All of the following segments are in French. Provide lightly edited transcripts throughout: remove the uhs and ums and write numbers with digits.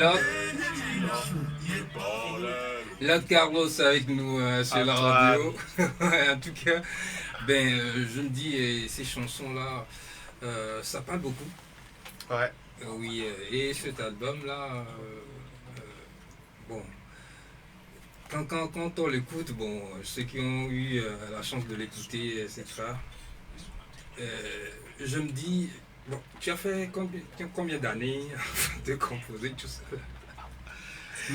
L'autre, l'autre Carlos avec nous sur la radio. En tout cas, je me dis, ces chansons-là, ça parle beaucoup. Ouais. Oui, et cet album-là, bon, quand on l'écoute, bon, ceux qui ont eu la chance de l'écouter, etc., je me dis, bon, tu as fait combien d'années de composer tout ça?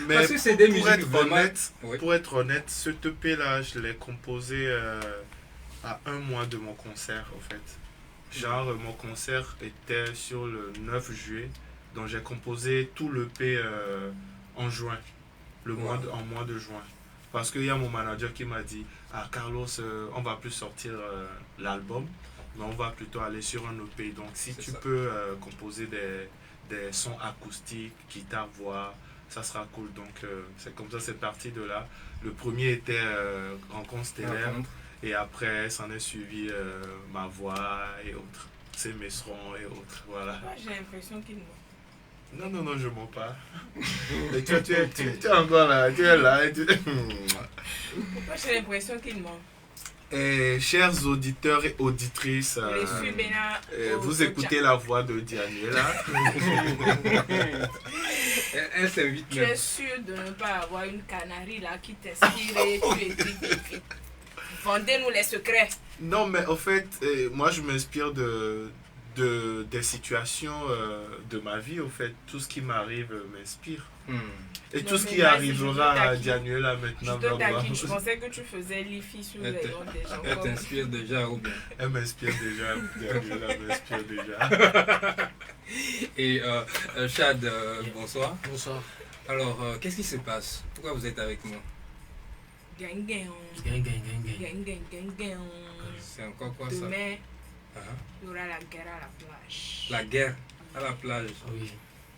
Mais Parce que c'est des pour musiques être vraiment... honnête, Oui. pour être honnête, ce EP là, je l'ai composé à un mois de mon concert en fait. Genre mon concert était sur le 9 juillet, donc j'ai composé tout l'EP en juin, en mois de juin. Parce qu'il y a mon manager qui m'a dit, ah Carlos, on va plus sortir l'album, mais on va plutôt aller sur un EP. Donc si C'est tu ça. peux composer des sons acoustiques, guitare, voix, ça sera cool. Donc c'est comme ça, c'est parti de là. Le premier était Rencontre stellaire, Rencontre. et après s'en est suivi ma voix et autres. C'est Messeron et autres, voilà. Moi, j'ai l'impression qu'il ment. Non, non, non, je mens pas. Et tu es encore là, tu es là. Moi, j'ai l'impression qu'il ment. Et chers auditeurs et auditrices, vous écoutez la voix de Dianuela. Elle s'invite Tu même. es sûr de ne pas avoir une canarie là qui t'inspire et tu écris. Vendez-nous les secrets. Non, mais en fait, moi je m'inspire des situations de ma vie, au fait. Tout ce qui m'arrive m'inspire. Et Non, tout ce mais qui vas-y, arrivera je te à taquine. Dianuela Je maintenant. te va voir. taquine, je pensais que tu faisais l'IFI sur les noms des gens. Elle t'inspire déjà ou bien. Elle m'inspire déjà. Dianuela m'inspire déjà. Et Chad, bonsoir. Bonsoir. Alors, qu'est-ce qui se passe? Pourquoi vous êtes avec moi? Gang, gang. Gang, gang, gang, gang. Gang, gang, gang, gang. C'est encore quoi ça? Demain, Ah, il y aura la guerre à la plage. la guerre à la plage. Oui,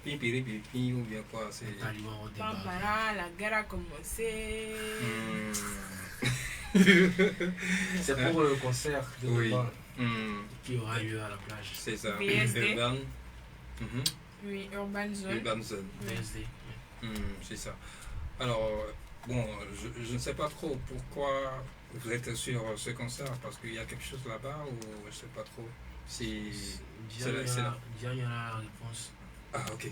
Pipiri pipi ou bien quoi? C'est... les talibans ont débarqué. Pampara, la guerre a commencé. C'est pour le concert de Oui. Urban Hmm, qui aura lieu à la plage. c'est ça. VSD. Urban. Mhm. Oui, Urban Zone. Urban Zone. VSD. C'est ça. Alors, bon, je ne sais pas trop pourquoi vous êtes sur ce concert, parce qu'il y a quelque chose là-bas ou je ne sais pas trop. C'est Diane, il y aura la réponse. Ah, ok.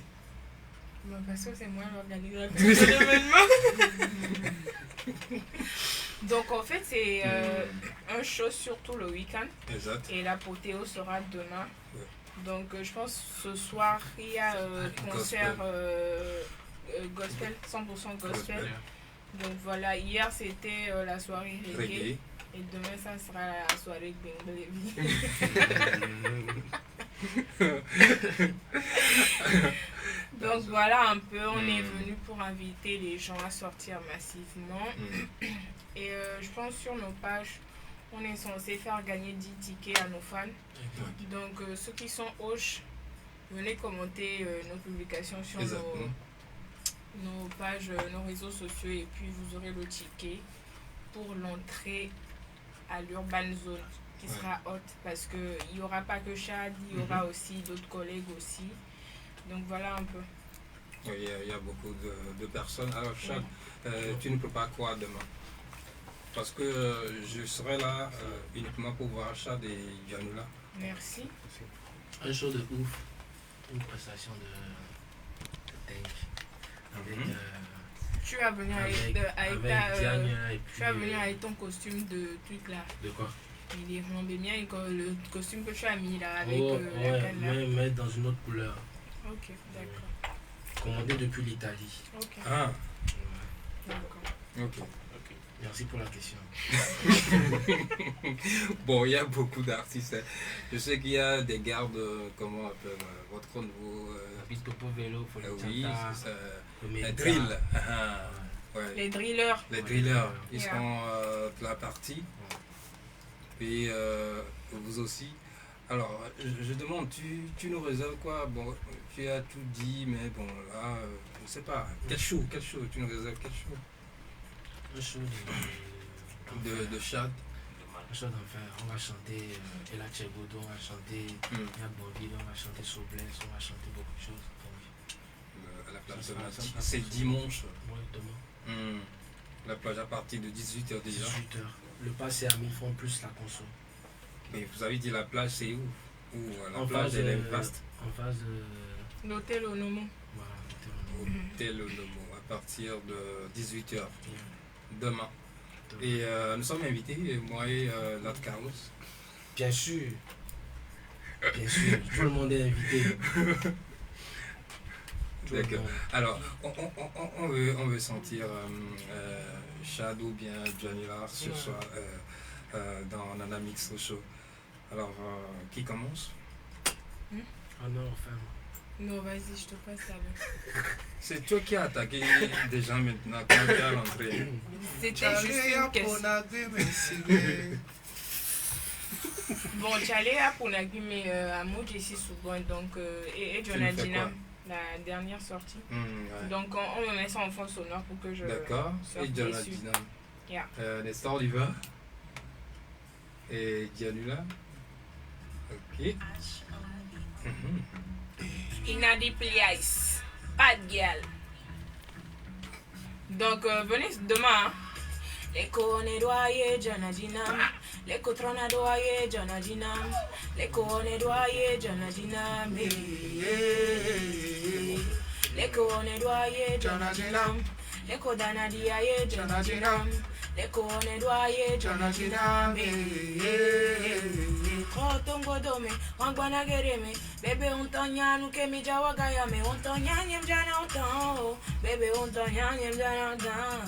Bon, parce que c'est moi l'organisateur de l'événement. Donc en fait, c'est un show surtout le week-end Exact. et l'apothéose sera demain. Ouais. Donc je pense ce soir il y a concert gospel, 100% gospel. Gospel. Donc voilà, hier c'était la soirée reggae Reggae. et demain ça sera la soirée Bing Donc voilà un peu, on est venu pour inviter les gens à sortir massivement. Et je pense sur nos pages, on est censé faire gagner 10 tickets à nos fans. Donc ceux qui sont hoches, venez commenter nos publications sur nos pages, nos réseaux sociaux et puis vous aurez le ticket pour l'entrée à l'Urban Zone qui sera haute parce qu'il n'y aura pas que Chad, il y aura aussi d'autres collègues aussi. Donc voilà un peu. Oui, il y a beaucoup de personnes. Alors, Chad, tu ne peux pas quoi demain? Parce que je serai là uniquement pour voir Chad et Dianuela. Merci. Un show de ouf. Une prestation de tank. Avec, Tu vas venir avec Diane et puis, tu vas venir avec ton costume de truc là. De quoi? Il est rembé bien le costume que tu as mis là avec Oh, la ouais, canne là. mais dans une autre couleur. Ok, d'accord. Commandé depuis l'Italie. Ok, Ah, d'accord. ok. Merci pour la question. Bon, il y a beaucoup d'artistes. Hein. Je sais qu'il y a des gardes, comment on appelle votre nouveau. Vite Popo Vélo, faut Oui, c'est ça. le Les Médita. drills. Ah, ouais. Les drillers. Les drillers, ils Yeah. seront de la partie. Et vous aussi. Alors, je demande, tu nous réserves quoi? Bon, tu as tout dit, mais bon, là, je ne sais pas. Quel show? Tu nous réserves quel show? Un show De Chad. Un show d'enfer. On va chanter Ella Chegodo, on va chanter Yabonville, on va chanter Sobless, on va chanter beaucoup de choses. À la plage Ça de sera Mati. sympa. C'est dimanche. Ouais, demain, La plage à partir de 18h déjà. 18h. Le pass est à 1000 francs plus la conso. Mais vous avez dit la plage, c'est où? Où la En plage, face, elle est vaste. En face de. L'hôtel Onomo. Voilà, Hôtel Onomo, à partir de 18h Yeah. demain. Et nous sommes invités, moi et Lat Carlos. Bien sûr. Bien sûr, tout le monde est invité. Tout le D'accord. monde. Alors, on veut sentir Chad ou bien Johnny Lars ce soir dans Nana Mix Show. Alors, qui commence? Ah non, enfin. Non, vas-y, je te passe la main. C'est toi qui as attaqué des gens maintenant quand tu es à l'entrée. C'était juste une question. Bon, j'allais à Ponagui, mais à Moudj ici souvent, donc, et Tu me fais Jonadina, quoi? la dernière sortie. Ouais. Donc, on me met ça en fond sonore pour que je. D'accord. sois Et déçue. Jonadina. Yeah. Nestor Oliver. Et Dianula. Ok. Mhm. Inadi Pliais. Pas de gueule. Donc, venez demain. Les couronnes doyers, Jonadinam. Les cotrona doyers, Jonadinam. Les couronnes doyers, Jonadinam. Les couronnes doyers, Jonadinam. Les kodana diaye, Jonadinam. Les couronnes doyers, Jonadinam. Kotongo dome, wangwana gereme. Bébé, on t'en nous que mi jawagayame. On t'en nyam jana autant. Bébé, on t'en nyam jana autant.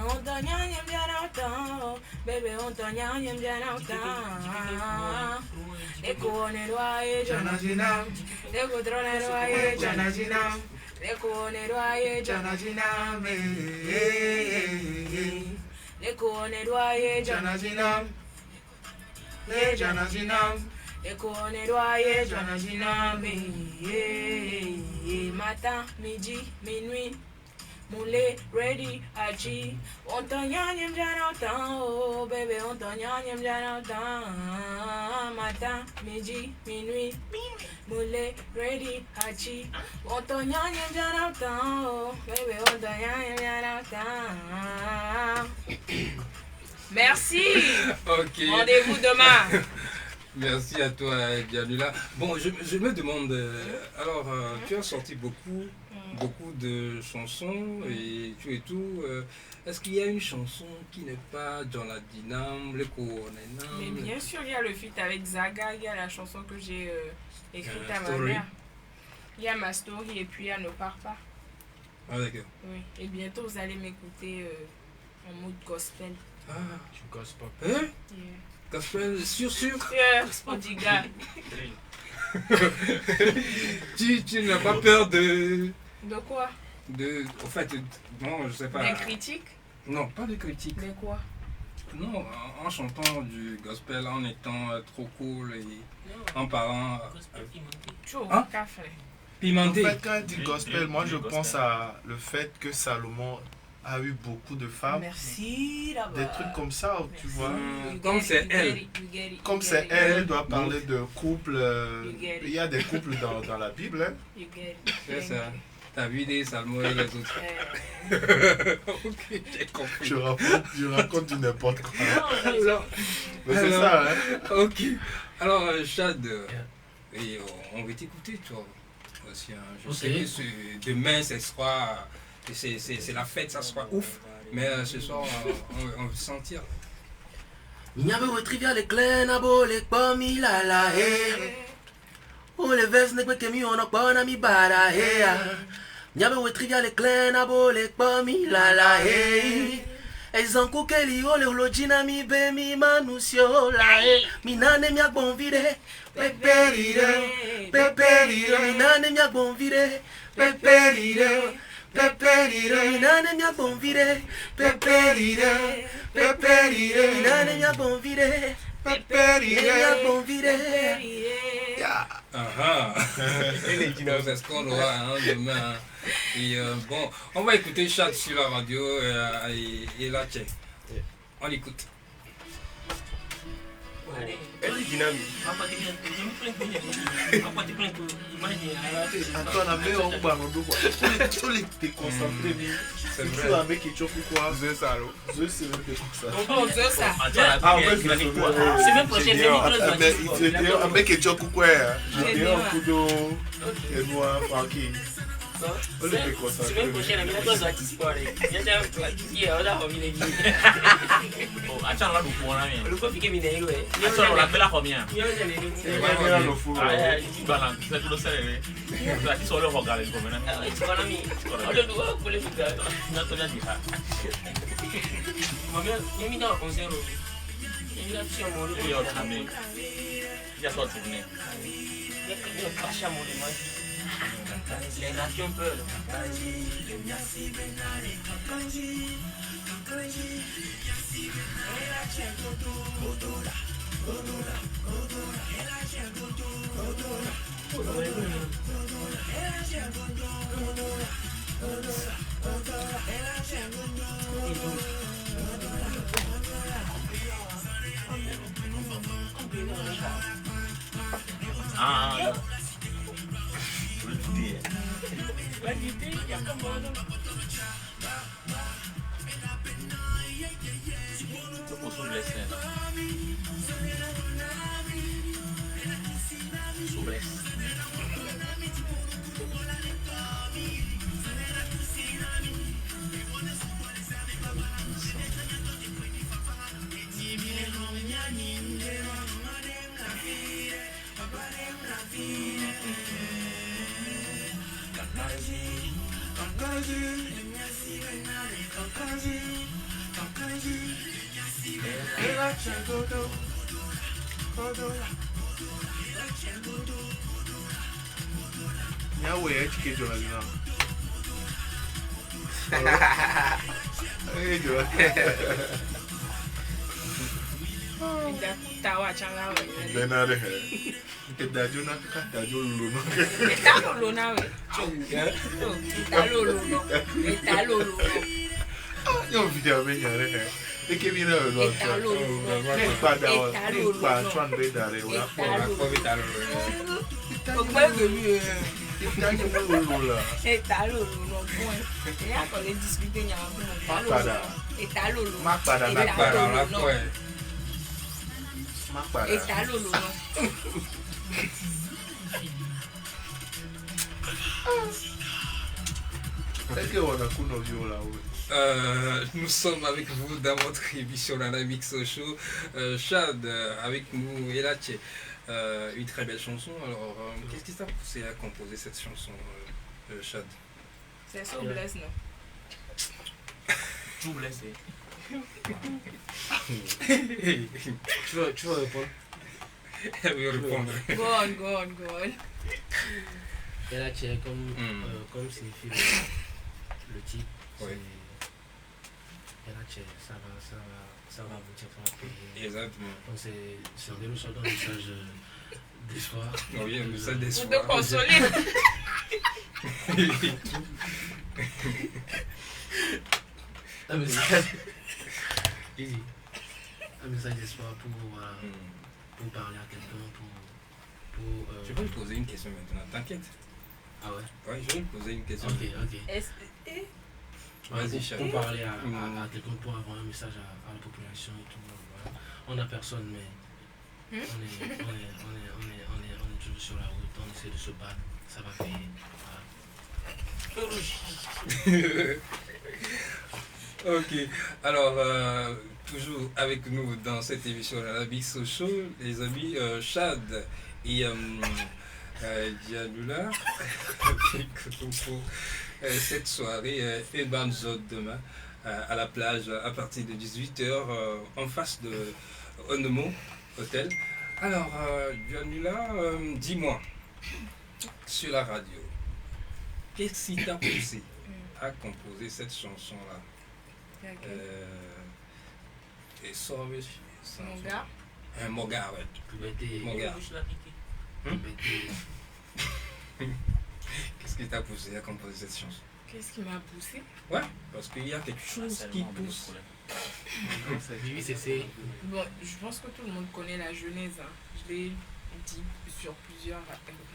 On t'en nyam jana autant. Bébé, on t'en nyam jana autant. Les couronnes doyers, Jonadinam. Les cotrona doyers, Jonadinam. Les couronnes doyers, Jonadinam. Les couronnes doyers, Jonadinam. Les Jonadinam. Les couronnes doyers, Jonadinam. Matin, midi, minuit. Moulé, ready, hachi. On t'en yanyem janautan, oh bébé, on t'en yanyem janautan. Matin, midi, minuit. Moulé, ready, hachi. On t'en yanyem janautan, oh bébé, on t'en yanyem janautan. Merci. Ok. Rendez-vous demain. Merci à toi, Dianula. Bon, je me demande, alors, tu as sorti beaucoup de chansons et tout. Est-ce qu'il y a une chanson qui n'est pas dans la dyname, le couronnement? Mais bien sûr, il y a le feat avec Zaga, il y a la chanson que j'ai écrite à ma Story. mère. Il y a ma story et puis il y a nos parpas. Ah, d'accord. Oui. Et bientôt, vous allez m'écouter en mode gospel. Ah, Tu gosses pas. hein? Yeah. Gospel, sûr. On dit gars. Tu n'as pas peur de... De quoi? En fait, non, je sais pas. Des critiques? Non, pas de critiques. De quoi? Non, en chantant du gospel, en étant trop cool et en parlant Chaud, Hein? café. En pimenté. fait, quand il dit gospel, moi je pense à le fait que Salomon a eu beaucoup de femmes. Merci d'abord. Des trucs comme ça, tu vois. Comme c'est elle. Comme c'est elle, elle doit parler de couple. You get it. Il y a des couples dans la Bible. Hein. You get it. C'est ça. T'as vu des salmons et les autres. Ok, j'ai compris. Je raconte du n'importe quoi. Alors, Mais c'est alors, ça, hein. ok. Alors, Chad, et on va t'écouter, toi. Aussi, hein. Je Ok. sais que demain, ce sera. C'est la fête, ça sera ouf. Mais ce soir, on veut sentir. Nyabe we trivial e clean abo le pa mi la la he. O le ves ne que mi ono pa na mi bara he. Nyabe we trivial e clean abo le pa mi la la he. Ezanku keli o le lojina mi be mi manusio la he. Mi nane mi agbon vide. Peperire. Peperire. Mi nane mi agbon vide. Peperire. Peperire, minane mia bonvire. Peperire, peperire, minane mia bonvire. Peperire, mia bonvire. Yeah. Ah ah. C'est ce qu'on aura hein, demain. Et bon, on va écouter Chad sur la radio et là, tiens. On l'écoute. Elle est dynamique. Attends, la meilleure on va nous quoi. Tous les t'es concentré. C'est Tu vrai. vas avec quelque chose quoi. C'est ça, alors. Je sais même que ça. Bon, c'est ça. Ah, en fait, c'est Semaine prochaine, mais il te dit, avec quelque chose quoi. Je dis un coup d'eau. Et moi, Francky. On le fait concentré. Semaine prochaine, il y a deux artistes pour aller. Il y a des artistes qui ont envie de venir. Attends, là, nous pourrons la mienne. Le pauvre qui est venu, Attends, la belle à combien? il y a des Il va venir dans le four. Ah, il balance, c'est tout le salaire. La qui sont le regard, les communes. tu vois l'ami. On le doit pour les boucles. Non, tu l'as dit. Maman, il y a mis dans le concert. Il y a petit amour. Il y a autre ami. Il y a sorti. Il y a pas cher amour de ma vie. Les nations peuvent. Ah, La guitare, il y a comme pour sous blessé. Sous blessé. Yeah, we educate you now. Hey, Joe. Tawa changa we. Benare. Daju na ka daju lulu. Italolo na we. Italolo no. Italolo no. Yo video me nyare he. Eke mi na lo. Italolo no. Ni pada o. Ni pa twan be dare o la po. Ogbe gelu. Daju lulu la. Italolo no fún ẹ. Eya ko le discuter yan fún ẹ. Pada. Italolo. Ma pada na Para la quoi. Ma pada. Italolo no. Eke wana kuno viola o. Nous sommes avec vous dans votre émission La Mix Show. Chad avec nous et là une très belle chanson. Alors, qu'est-ce qui t'a poussé à composer cette chanson, Chad? C'est so bless no. Sous blessé. Tu veux répondre? Elle veut répondre. Go on, go on, go on. Elle a tiré comme signifie le titre. Oui. Elle a tiré, ça va aboutir, ça va payer. Exactement. Donc c'est en dénonçant un message d'espoir. Oui, un message Pour te d'espoir. consoler. Un message. Un message d'espoir pour parler à quelqu'un, Je vais lui poser une question maintenant, t'inquiète. Ah ouais? Oui, je vais lui poser une question. Ok. Vas-y, Chad. Pour parler à quelqu'un, pour avoir un message à la population et tout. Voilà. On n'a personne, mais on est toujours sur la route, on essaie de se battre, ça va payer. Voilà. Ok, alors toujours avec nous dans cette émission La Mix Show, les amis Chad et Dianoula avec nous pour cette soirée Urban Zone demain à la plage à partir de 18h en face de Onemo Hotel. Alors Dianoula, dis-moi sur la radio, qu'est-ce qui t'a poussé à composer cette chanson-là? Et sauver Mon gars. Mon gars, ouais. Mon gars. Qu'est-ce qui t'a poussé à composer cette chanson? Qu'est-ce qui m'a poussé? Ouais, parce qu'il y a quelque chose qui pousse. Vivi, c'est. Bon, je pense que tout le monde connaît la genèse. Hein. Je l'ai dit sur plusieurs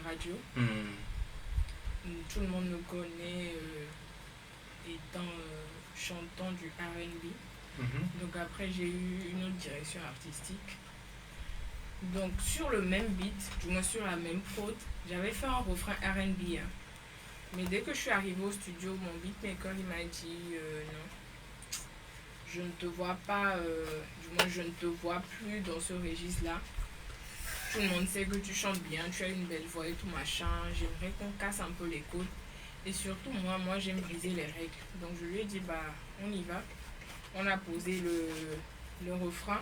radios. Tout le monde me connaît étant chantant du R&B. Donc après, j'ai eu une autre direction artistique. Donc sur le même beat, du moins sur la même prod, j'avais fait un refrain R&B. Hein. Mais dès que je suis arrivée au studio, mon beatmaker il m'a dit non, je ne te vois pas, du moins je ne te vois plus dans ce registre-là. Tout le monde sait que tu chantes bien, tu as une belle voix et tout machin. J'aimerais qu'on casse un peu les codes. Et surtout moi j'aime briser les règles. Donc je lui ai dit bah on y va. On a posé le refrain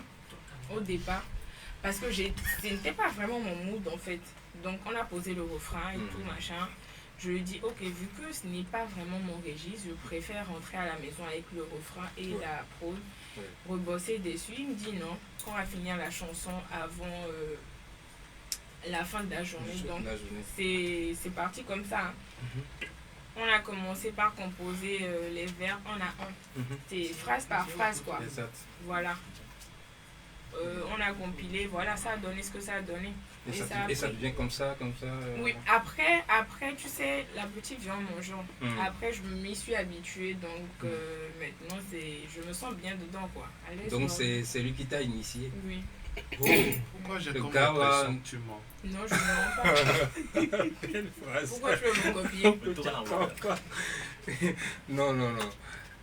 au départ. Parce que ce n'était pas vraiment mon mood en fait. Donc on a posé le refrain et tout machin. Je lui ai dit ok, vu que ce n'est pas vraiment mon registre, je préfère rentrer à la maison avec le refrain et la prod, rebosser dessus. Il me dit non, qu'on va finir la chanson avant la fin de la journée. Donc c'est parti comme ça. Hein. On a commencé par composer les vers un à un. C'est phrase par phrase quoi. Exact. Voilà. On a compilé, voilà, ça a donné ce que ça a donné. Et ça devient comme ça Oui, après, tu sais, la petite vient en mangeant. Après, je m'y suis habituée, donc maintenant, je me sens bien dedans, quoi. Allez, donc, c'est lui qui t'a initié. Oui. Oh, pourquoi j'ai comme gars, l'impression que tu mens? Non, je ne mens pas. Quelle phrase. Pourquoi tu veux me copier? Non.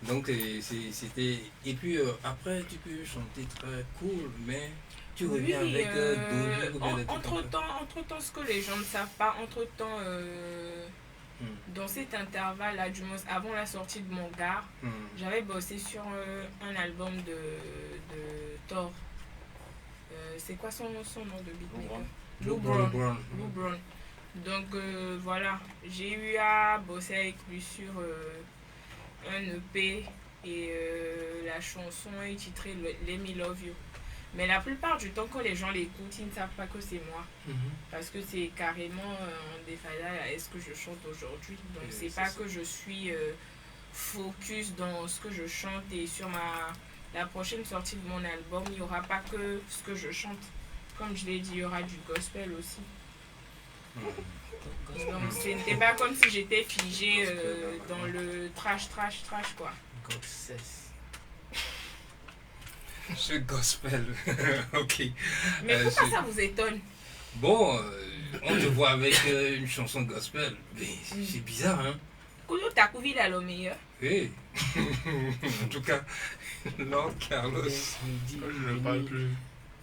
Donc c'était... Et puis après tu peux chanter très cool, mais tu reviens avec entre-temps, ce que les gens ne savent pas, entre-temps, dans cet intervalle-là, du moins avant la sortie de mon gars, j'avais bossé sur un album de Thor. C'est quoi son nom de beatmaker? Lou Brown. Donc voilà, j'ai eu à bosser avec lui sur un EP et la chanson est titrée Let Me Love You. Mais la plupart du temps, quand les gens l'écoutent, ils ne savent pas que c'est moi. Parce que c'est carrément en déphasage à ce que je chante aujourd'hui. Donc c'est pas que je suis focus dans ce que je chante et sur la prochaine sortie de mon album, il n'y aura pas que ce que je chante. Comme je l'ai dit, il y aura du gospel aussi. Donc ce n'était pas comme si j'étais figée dans le trash quoi. Ce gospel. Ok. Mais pourquoi ça vous étonne? Bon, on te voit avec une chanson gospel. Mais c'est bizarre, hein? Koulou Takouville à le meilleur. Oui. En tout cas, Lord Carlos. Je ne parle plus.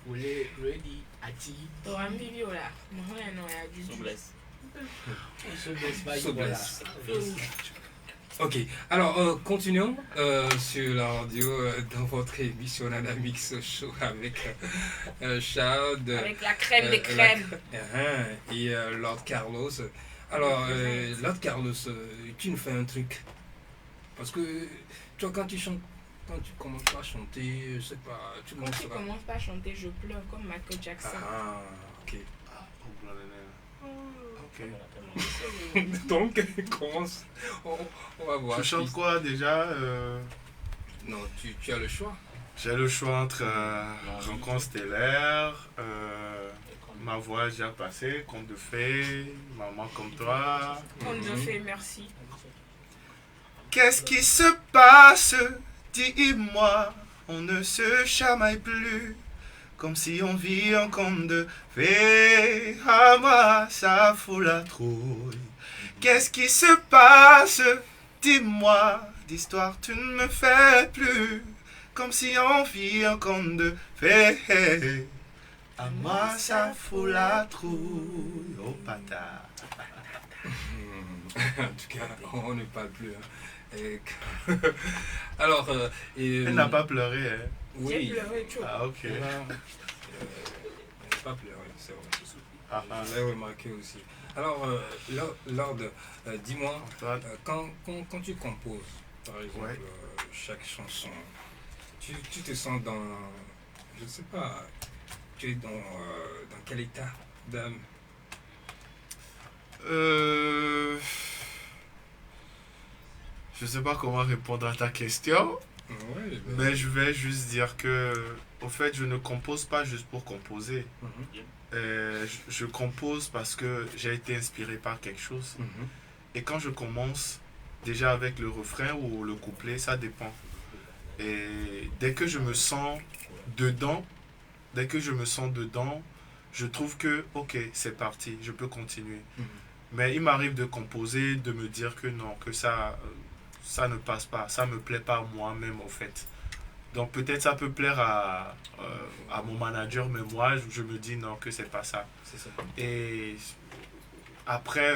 Vous l'avez ready, Ati. Tu as mis viola. Non, il y a du So bless. On se blesse pas, So voilà. bless. Ok, alors continuons sur la radio dans votre émission Nana Mix Show avec Charles. avec la crème des crèmes. Et Lord Carlos. Alors, Lord Carlos, tu nous fais un truc. Parce que toi, quand tu chantes, quand tu commences pas à chanter, je sais pas, tu Quand commences tu à... commences pas à chanter, je pleure comme Michael Jackson. Ah, ok. Oh, blanc de neige. Ok. Donc, commence. On va voir. Tu chantes quoi déjà Non, tu as le choix. J'ai le choix entre Rencontre stellaire, Ma voix a déjà passé, Conte de fées, Maman comme toi. Conte de fées, merci. Qu'est-ce qui se passe? Dis-moi, on ne se chamaille plus, comme si on vit un conte de fées. Ah moi, ça fout la trouille. Qu'est-ce qui se passe? Dis-moi, d'histoire tu ne me fais plus, comme si on vit un conte de fées. À moi, ça fout la trouille. Oh, patate. En tout cas, on ne parle plus. Hein. Et... Alors, Elle n'a pas pleuré, hein? oui. J'ai pleuré, tu vois. Ah, ok. Elle n'a pas pleuré, c'est vrai. Ah, Je l'ai remarqué aussi. Alors, Lord, dis-moi, quand tu composes, par exemple, chaque chanson, tu te sens dans, je ne sais pas, tu es dans quel état d'âme? Je sais pas comment répondre à ta question. Ouais, Mais je vais juste dire que, au fait, je ne compose pas juste pour composer. Je compose parce que j'ai été inspiré par quelque chose. Et quand je commence, déjà avec le refrain ou le couplet, ça dépend. Et dès que je me sens dedans, je trouve que, ok, c'est parti, je peux continuer. Mais il m'arrive de composer, de me dire que non, que ça ne passe pas, ça me plaît pas moi-même en fait. Donc peut-être ça peut plaire à mon manager, mais moi je me dis non, que c'est pas ça. C'est ça. Et après,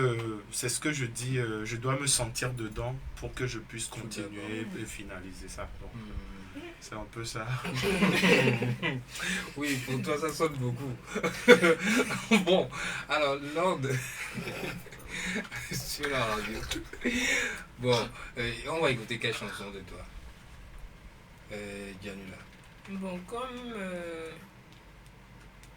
c'est ce que je dis, je dois me sentir dedans pour que je puisse continuer et finaliser ça. Donc, c'est un peu ça. Oui, pour toi ça sonne beaucoup. Bon, alors Lord, sur la radio. Bon, on va écouter quelle chanson de toi, Janula? Bon, comme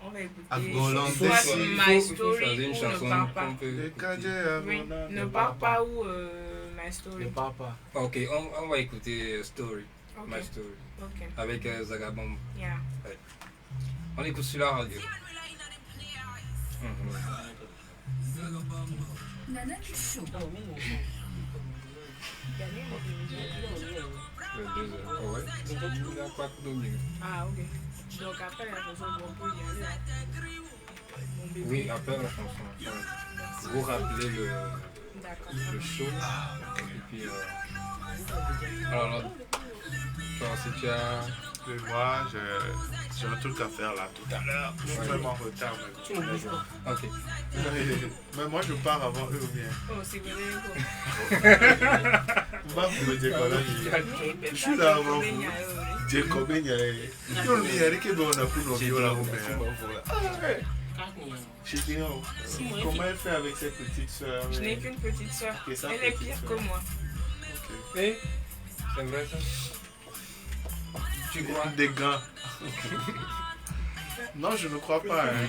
on va écouter Agolandais, soit il My faut Story choisir une ou chanson Ne pars pas. qu'on peut écouter. Oui, Ne pars pas ou My Story. Ne pars pas. Ok, on va écouter Story, Ok, My Story, ok, avec Zagabombo. yeah. On écoute sur la radio. Nana Show. Le 2 heures. Oh ouais. Il y a pas de minutes. Ah, ok. Donc après la chanson, on peut y aller. Hein. Mon bébé. Oui, après la chanson. Vous rappelez D'accord. le show. Et puis, alors, toi, si tu as. Et moi, j'ai un truc à faire là tout à l'heure. Je suis vraiment en retard. Mais... Ok. mais moi, je pars avant eux ou bien. Oh, c'est vrai. Moi, vous me dites quoi là? Je suis là avant vous. Jacob, il y a comment elle fait avec ses petites soeurs? Je n'ai qu'une petite soeur. Et sa Elle est petite pire sœur. que moi. Et c'est vrai ça? Tu crois? Des gants. Non, je ne crois pas. Hein.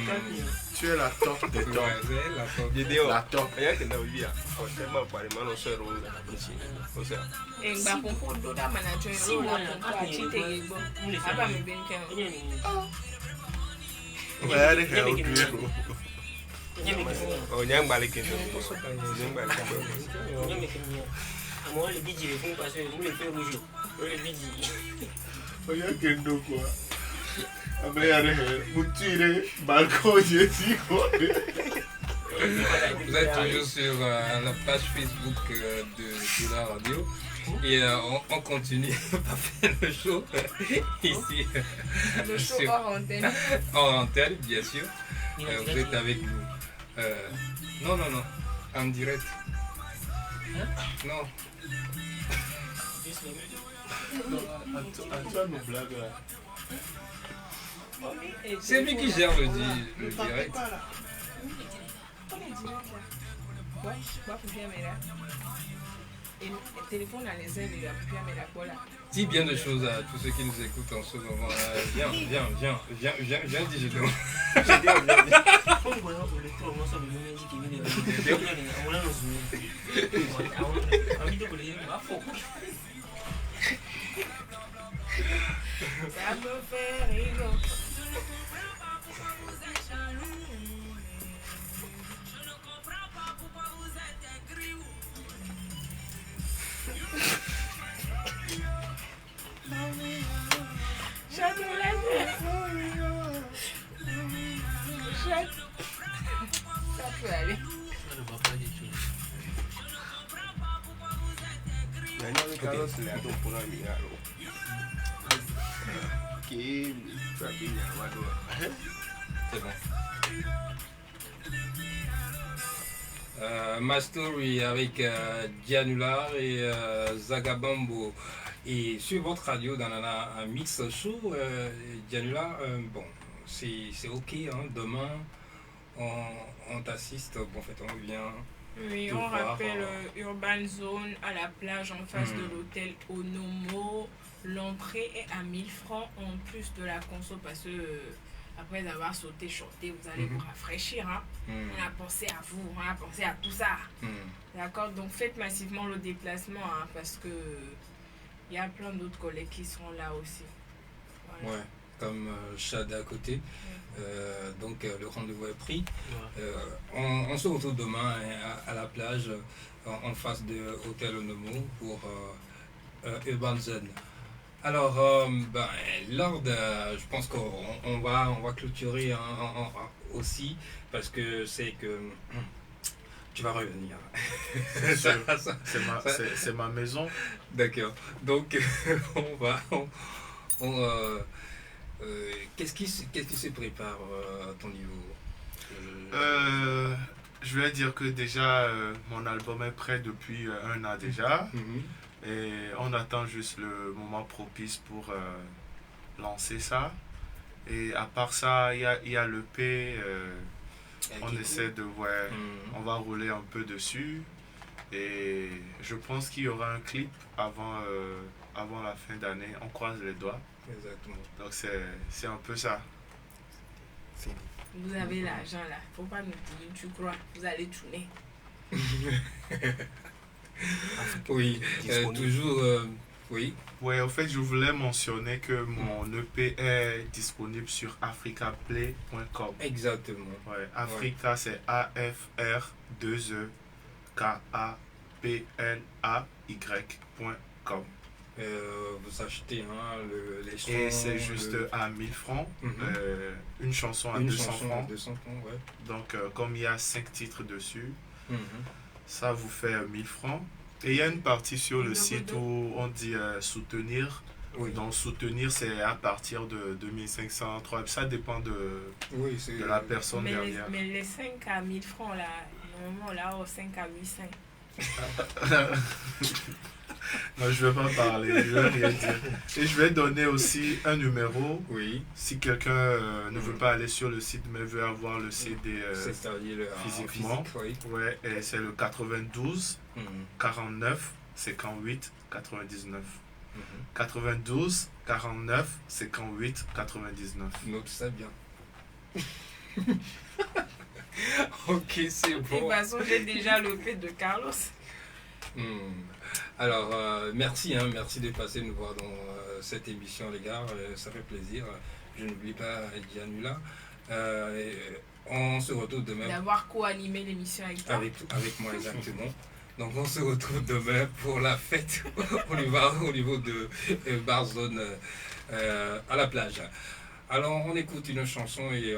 Tu es la top des tops. Ouais, c'est la faute. La top. Et bah pour d'autres managers, Si, on a moi, pour toi, tu t'es bon. Ah bah mais bien qu'un. Ouais, elle est au bureau. Moi, les bidis, ils font passer, vous les faites rouge. Les bidis. Regarde Kendo quoi. Après, il y a des balcons, j'ai dit quoi. Vous êtes toujours sur la page Facebook de la radio. Et on continue par faire le show ici. Le show sur- hors antenne. en antenne, bien sûr. Vous êtes avec nous. Non, en direct. Non. Antoine nous blague là. C'est lui qui gère le direct. Ouais, moi pour bien là. Et le téléphone dans les ailes, il a bien mais la cola. Dis bien de choses à tous ceux qui nous écoutent en ce moment. Viens, dis je demande. Ça me fait rire. Chante la Chante. Ça peut aller. Ça ne va pas du tout. C'est bon. Ma story avec Janula et Zagabombo. Et sur votre radio, dans un mix show, Janula, bon, c'est ok, hein, demain, on t'assiste, bon, en fait, on vient. Oui, te on voir, rappelle Urban Zone à la plage en face de l'hôtel Onomo. L'entrée est à 1000 francs en plus de la conso parce que après avoir sauté, chanté, vous allez vous rafraîchir. Hein. On a pensé à vous, on a pensé à tout ça. D'accord, donc faites massivement le déplacement hein, parce que il y a plein d'autres collègues qui seront là aussi. Voilà. Ouais, comme Chad à côté. Donc le rendez-vous est pris. On se retrouve demain à la plage en face de Hôtel Onomo pour Urban Zone. Alors, Lord, je pense qu'on va clôturer aussi parce que c'est que tu vas revenir. C'est ma maison. D'accord. Donc, qu'est-ce qui se prépare à ton niveau? Je vais dire que déjà, mon album est prêt depuis 1 an déjà. Et on attend juste le moment propice pour lancer ça. Et à part ça, il y a l'EP. On essaie de... Ouais, on va rouler un peu dessus. Et je pense qu'il y aura un clip avant la fin d'année. On croise les doigts. Exactement. Donc c'est un peu ça. Vous avez l'argent là. Faut pas nous dire, tu crois. Vous allez tourner. Oui, toujours... oui. Ouais, en fait, je voulais mentionner que mon EP est disponible sur africaplay.com. Exactement. Ouais, Africa, c'est AFR2EKAPLAY.com. Vous achetez les sons. Et c'est juste à 1000 francs. Une chanson à 200 francs. 200 francs, ouais. Donc, comme il y a 5 titres dessus, ça vous fait 1000 francs. Et il y a une partie sur le site où on dit soutenir. Oui. Donc soutenir, c'est à partir de 2500, 3000. Ça dépend de la personne derrière. Mais les 5 à 1000 francs, là, normalement, là, au 5 à 800. Non, je ne vais pas parler, je ne vais rien dire. Et je vais donner aussi un numéro. Oui. Si quelqu'un ne veut pas aller sur le site, mais veut avoir le CD physiquement. Physique, oui. Ouais, et c'est le 92 49 58 99. 92 49 58 99. Note ça bien. Ok, c'est De toute bon. façon, j'ai déjà le fait de Carlos. Alors, merci de passer nous voir dans cette émission, les gars. Ça fait plaisir. Je n'oublie pas Dianula. On se retrouve demain. D'avoir co-animé l'émission avec toi. Avec moi, exactement. Donc, on se retrouve demain pour la fête au niveau de Barzone à la plage. Alors, on écoute une chanson et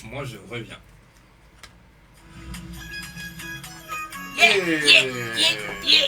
moi, je reviens. Yeah, yeah, yeah, yeah.